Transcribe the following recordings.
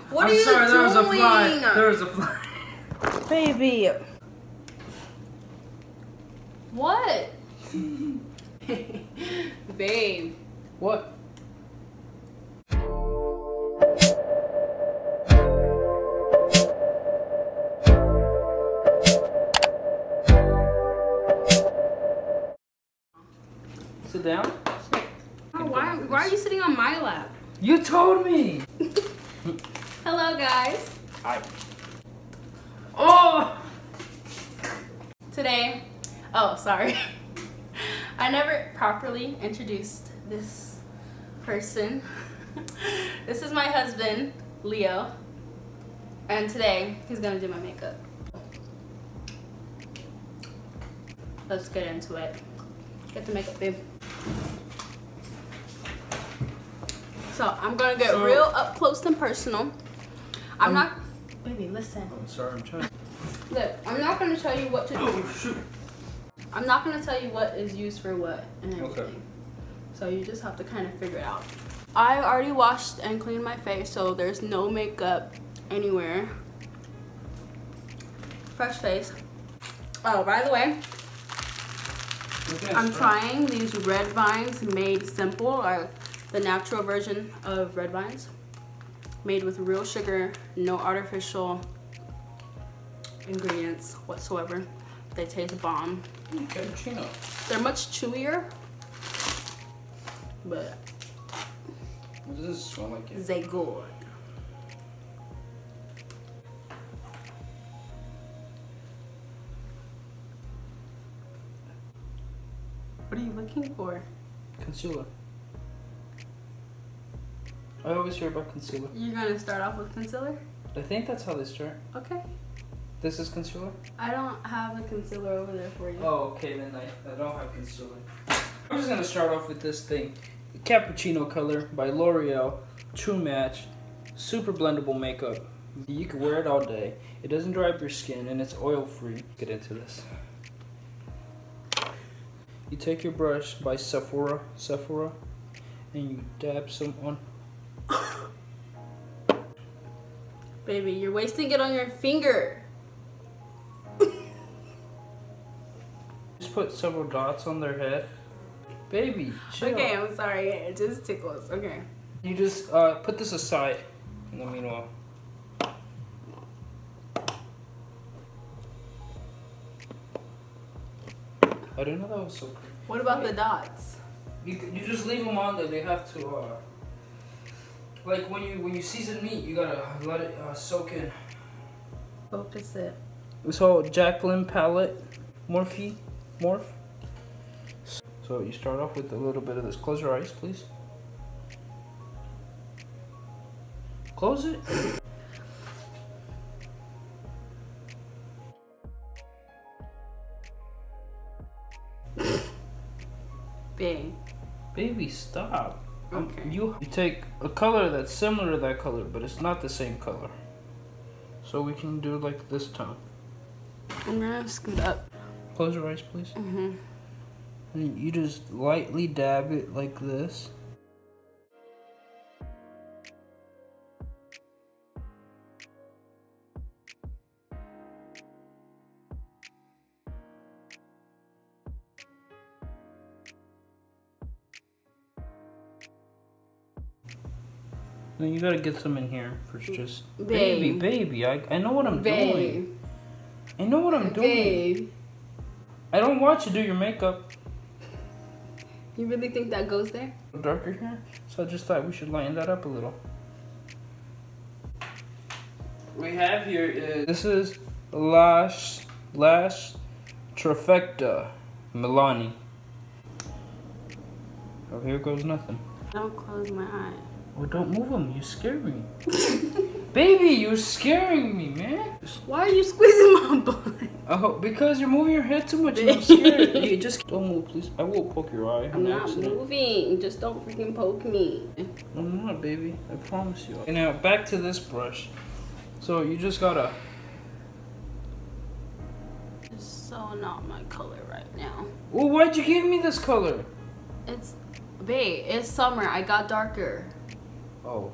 What are you doing? There was a fly. There was a fly. Baby. What? Babe. What? Sit down. Oh, why are you sitting on my lap? You told me. Hello, guys. Hi. Oh. Today, oh, sorry. I never properly introduced this person. This is my husband, Leo. And today, he's gonna do my makeup. Let's get into it. Get the makeup, babe. So, I'm gonna get real up close and personal. I'm not, baby, listen. I'm sorry, I'm trying. Look, I'm not gonna tell you what to do. Oh, shoot. I'm not gonna tell you what is used for what and everything. Okay. So you just have to kind of figure it out. I already washed and cleaned my face, so there's no makeup anywhere. Fresh face. Oh, by the way, I'm trying these red vines made simple, or the natural version of red vines. Made with real sugar, no artificial ingredients whatsoever. They taste bomb. Cappuccino. They're much chewier, but What does this smell like? they good. What are you looking for? Concealer. I always hear about concealer. You're gonna start off with concealer? I think that's how they start. Okay. This is concealer? I don't have a concealer over there for you. Oh, okay, then I don't have concealer. I'm just gonna start off with this thing. The Cappuccino Color by L'Oreal. True Match. Super blendable makeup. You can wear it all day. It doesn't dry up your skin and it's oil free. Get into this. You take your brush by Sephora, and you dab some on. Baby, you're wasting it on your finger. Just put several dots on their head. Baby, chill. Okay, I'm sorry. It just tickles. Okay. You just put this aside in the meanwhile. I didn't know that was so cool. What about the dots? You just leave them on there. They have to like when you season meat, you gotta let it soak in. Focus it. So Jacqueline palette, Morphe. So you start off with a little bit of this. Close your eyes, please. Close it. Baby, stop. Okay. You take a color that's similar to that color, but it's not the same color. So we can do like this tone. I'm gonna scoot up. Close your eyes, please. Mm-hmm. And you just lightly dab it like this. Then you gotta get some in here for just baby. I know what I'm doing. I know what I'm doing. I don't want you to do your makeup. You really think that goes there? Darker here, so I just thought we should lighten that up a little. We have here is this is Lash Trifecta Milani. Oh, here goes nothing. Don't close my eye. Oh, don't move them. You scare me. Baby, you're scaring me, man. Why are you squeezing my butt? Oh, because you're moving your head too much and I'm scared. You just don't move, please. I will poke your eye. I'm not moving. Just don't freaking poke me. I'm not, baby. I promise you. Okay, now back to this brush. So you just gotta. It's so not my color right now. Well, why'd you give me this color? It's, babe, it's summer. I got darker. Oh.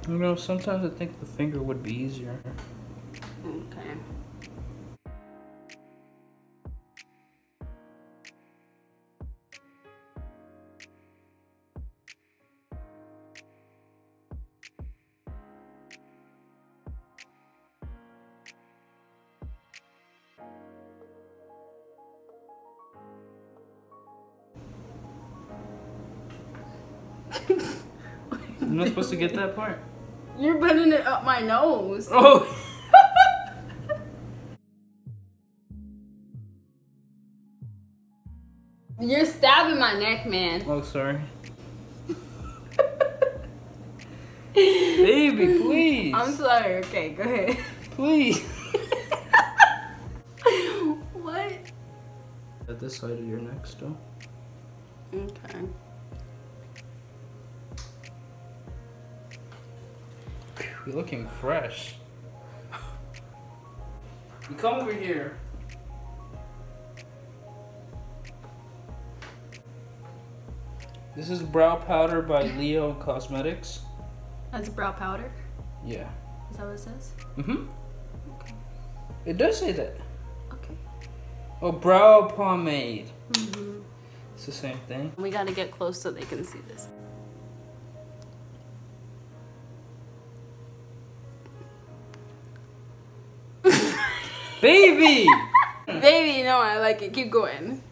You know, sometimes I think the finger would be easier. Okay. I'm not supposed to get that part. You're putting it up my nose. Oh! You're stabbing my neck, man. Oh, sorry. Baby, please. I'm sorry. Okay, go ahead. Please. What? At this side of your neck still. Okay. You're looking fresh. You come over here. This is brow powder by Leo Cosmetics. That's brow powder? Yeah. Is that what it says? Mm-hmm. Okay. It does say that. Okay. Oh, brow pomade. Mm-hmm. It's the same thing. We gotta get close so they can see this. Baby! Baby, no, I like it. Keep going.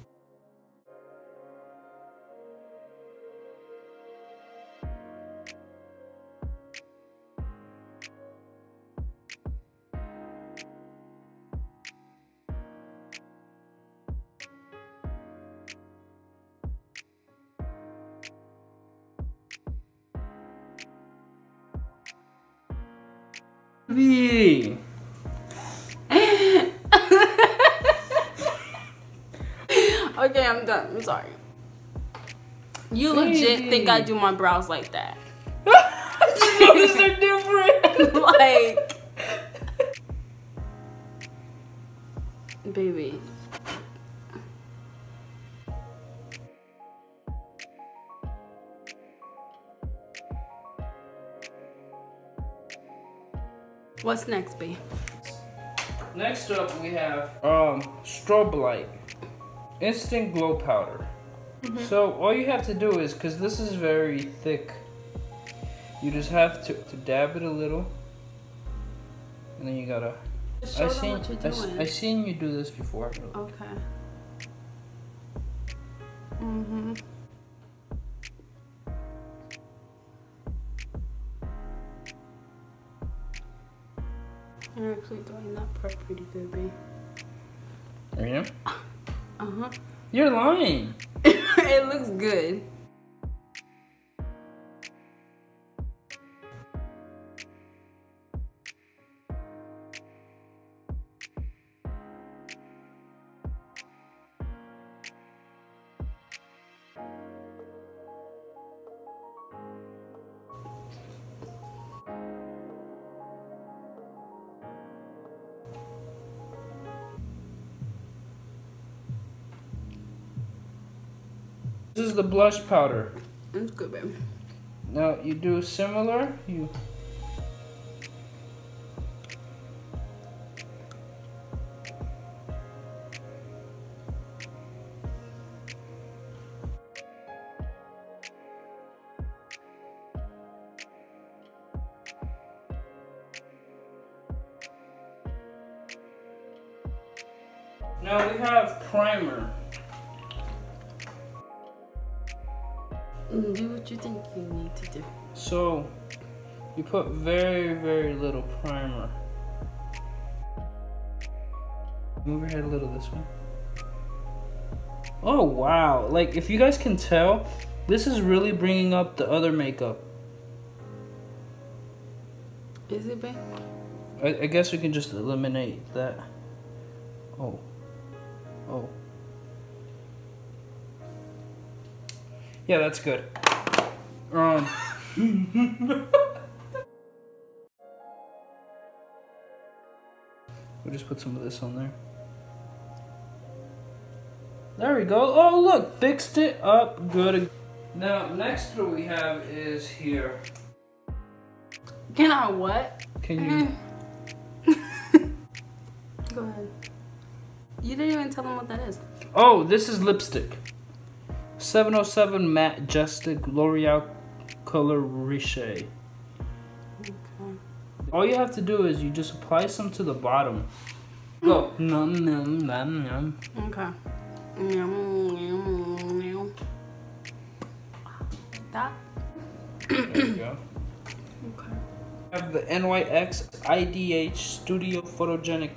Baby! Okay, I'm done. I'm sorry. You legit think I do my brows like that? Those are different. Like, baby. What's next, babe? Next up, we have strobe light, instant glow powder. So all you have to do is, because this is very thick, you just have to dab it a little, and then you gotta. Show them what you're doing. I seen you do this before. Okay. Mm-hmm. You're actually doing that part pretty good, babe. Are you? Uh-huh. You're lying. It looks good. This is the blush powder. It's good, babe. Now you do similar. Now we have primer. Do what you think you need to do. So you put very, very little primer. Move your head a little this way. Oh wow, like if you guys can tell, this is really bringing up the other makeup. Is it, babe? I guess we can just eliminate that. Oh. Yeah, that's good. We'll just put some of this on there. There we go. Oh, look, fixed it up good. Now, next what we have is here. Can I what? Can you? Go ahead. You didn't even tell them what that is. Oh, this is lipstick. 707 Matte Justic L'Oreal Color Riche. Okay. All you have to do is you just apply some to the bottom. Go. Num num num num. Okay. That? There you go. Okay. I have the NYX IDH Studio Photogenic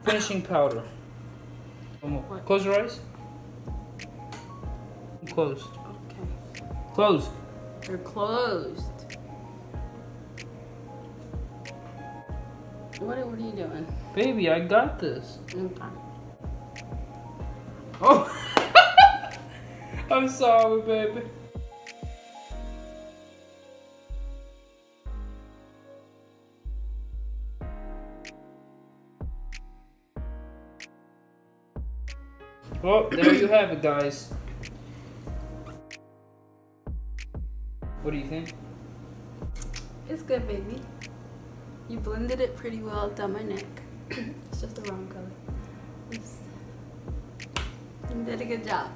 Finishing Powder. What? Close your eyes. Closed. Okay. Closed. They're closed. What are you doing? Baby, I got this. Okay. Oh! I'm sorry, baby. Well, there you have it, guys. What do you think? It's good, baby. You blended it pretty well down my neck. It's just the wrong color. You did a good job.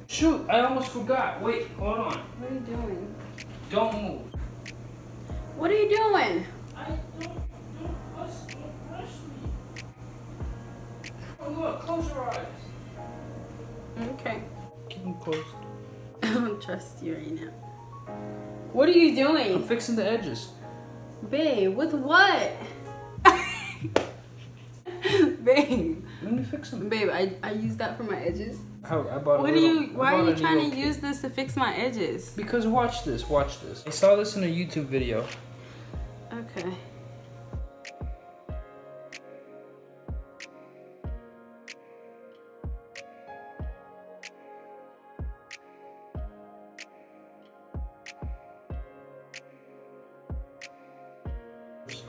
Shoot, I almost forgot. Wait, hold on. What are you doing? Don't move. What are you doing? Don't rush me. Oh, look, close your eyes. Okay. Keep them closed. I don't trust you right now. What are you I'm doing? fixing the edges. Babe, with what? Babe. Let me fix them. Babe, I use that for my edges. How, I bought a Why little, are you trying to kit. use this to fix my edges? Because watch this, watch this. I saw this in a YouTube video. Okay.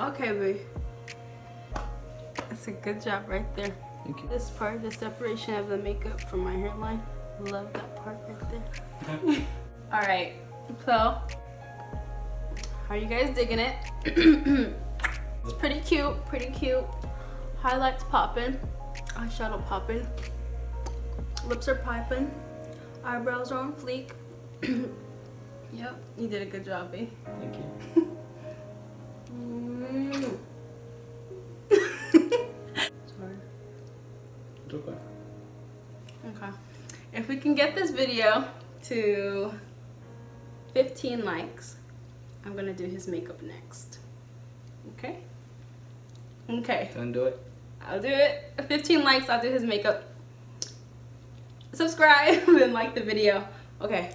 Okay, babe. That's a good job right there. Thank you. This part, the separation of the makeup from my hairline. Love that part right there. Alright, so, how are you guys digging it? It's pretty cute, pretty cute. Highlights popping, eyeshadow popping, lips are popping, eyebrows are on fleek. Yep, you did a good job, babe. Thank you. Sorry. It's okay. Okay. If we can get this video to 15 likes, I'm gonna do his makeup next. Okay? Okay. Then do it. I'll do it. 15 likes, I'll do his makeup. Subscribe and like the video. Okay.